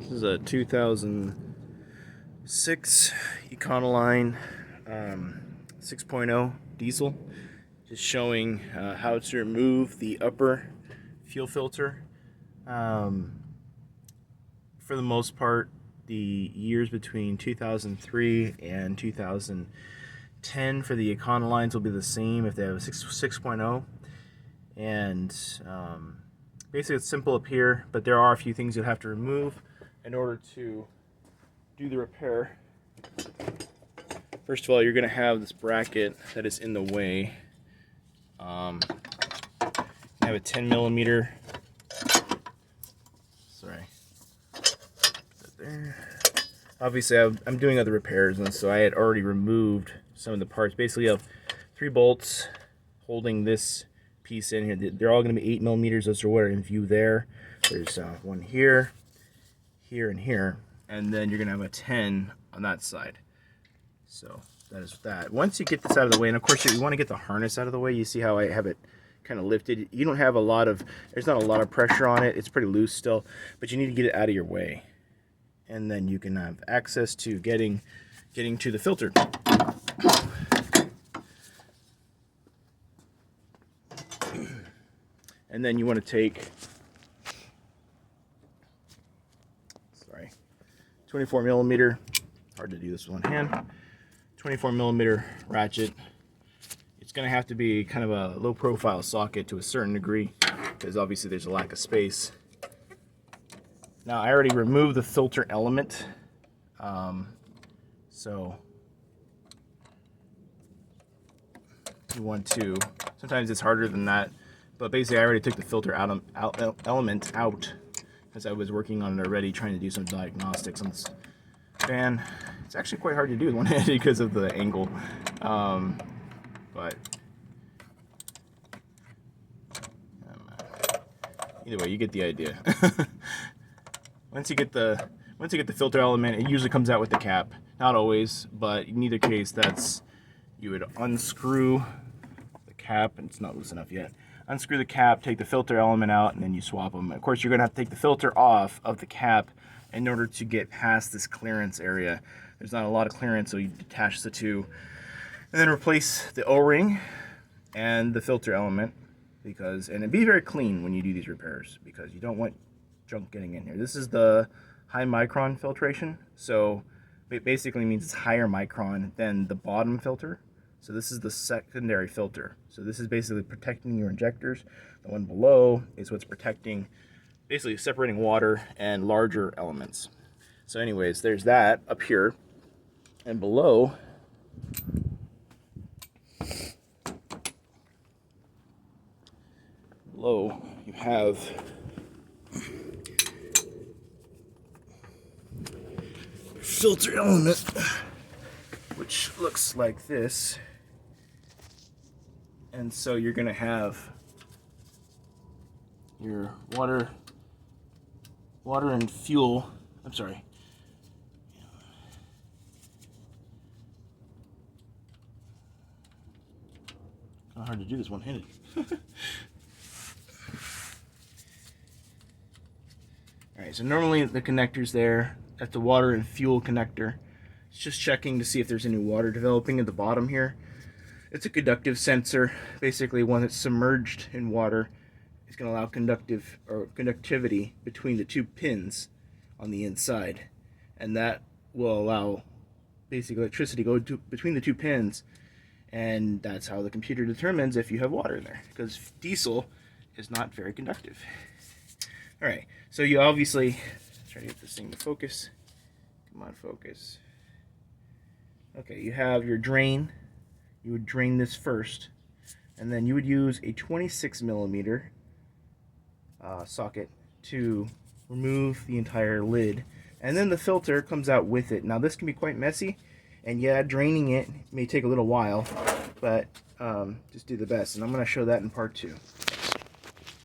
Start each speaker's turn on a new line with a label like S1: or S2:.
S1: This is a 2006 Econoline 6.0 diesel. Just showing how to remove the upper fuel filter. For the most part, the years between 2003 and 2010 for the Econolines will be the same if they have a 6.0. And basically it's simple up here, but there are a few things you'll have to remove in order to do the repair. First of all, you're going to have this bracket that is in the way. I have a 10 millimeter. Sorry. Put that there. Obviously, I'm doing other repairs, and so I had already removed some of the parts. Basically, you have 3 bolts holding this piece in here. They're all going to be 8 millimeters. Those are what are in view there. There's one here, here, and here, and then you're going to have a 10 on that side. So that is that. Once you get this out of the way, and of course you want to get the harness out of the way. You see how I have it kind of lifted. You don't have a lot of, there's not a lot of pressure on it. It's pretty loose still, but you need to get it out of your way, and then you can have access to getting to the filter. And then you want to take 24 millimeter, hard to do this with one hand, 24 millimeter ratchet. It's going to have to be kind of a low profile socket to a certain degree because obviously there's a lack of space. Now I already removed the filter element, so you want to, sometimes it's harder than that, but basically I already took the filter element out as I was working on it already, trying to do some diagnostics on this fan. It's actually quite hard to do with one hand because of the angle, but either way, you get the idea. Once you get the filter element, it usually comes out with the cap. Not always, but in either case, you would unscrew the cap, and it's not loose enough yet. Unscrew the cap, take the filter element out, and then you swap them. Of course, you're going to have to take the filter off of the cap in order to get past this clearance area. There's not a lot of clearance, so you detach the two. And then replace the O-ring and the filter element, and be very clean when you do these repairs, because you don't want junk getting in here. This is the high micron filtration, so it basically means it's higher micron than the bottom filter. So this is the secondary filter. So this is basically protecting your injectors. The one below is what's protecting, basically separating water and larger elements. So anyways, there's that up here. And below, you have filter element, which looks like this. And so you're going to have your water and fuel. I'm sorry. Kind of hard to do this one-handed. Alright, so normally the connector's there. That's the water and fuel connector. It's just checking to see if there's any water developing at the bottom here. It's a conductive sensor. Basically, when it's submerged in water, it's going to allow conductivity between the 2 pins on the inside, and that will allow basically electricity to go between the 2 pins, and that's how the computer determines if you have water in there, because diesel is not very conductive. All right, so you obviously try to get this thing to focus. Come on, focus. Okay, you have your drain. You would drain this first, and then you would use a 26 millimeter socket to remove the entire lid, and then the filter comes out with it. Now this can be quite messy, and yeah, draining it may take a little while, but just do the best, and I'm going to show that in part 2.